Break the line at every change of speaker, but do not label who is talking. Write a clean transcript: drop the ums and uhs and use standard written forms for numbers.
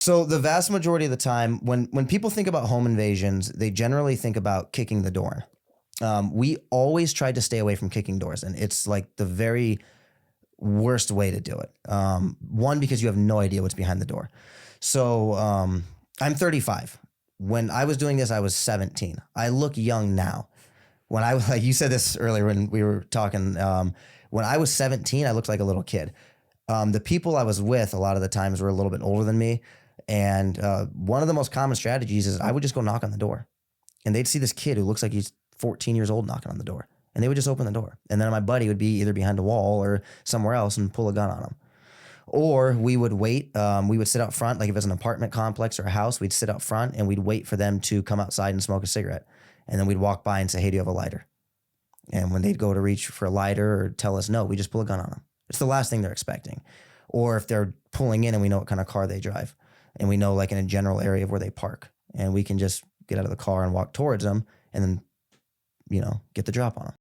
So the vast majority of the time, when people think about home invasions, they generally think about kicking the door. We always tried to stay away from kicking doors, and it's like the very worst way to do it. One, because you have no idea what's behind the door. So I'm 35. When I was doing this, I was 17. I look young now. When I was like, you said this earlier when we were talking. When I was 17, I looked like a little kid. The people I was with a lot of the times were a little bit older than me. And one of the most common strategies is I would just go knock on the door, and they'd see this kid who looks like he's 14 years old knocking on the door, and they would just open the door. And then my buddy would be either behind a wall or somewhere else and pull a gun on him. Or we would wait. We would sit out front, like if it's an apartment complex or a house, we'd sit out front and we'd wait for them to come outside and smoke a cigarette. And then we'd walk by and say, "Hey, do you have a lighter?" And when they'd go to reach for a lighter or tell us no, we just pull a gun on them. It's the last thing they're expecting. Or if they're pulling in and we know what kind of car they drive, and we know like in a general area of where they park, and we can just get out of the car and walk towards them and then, get the drop on them.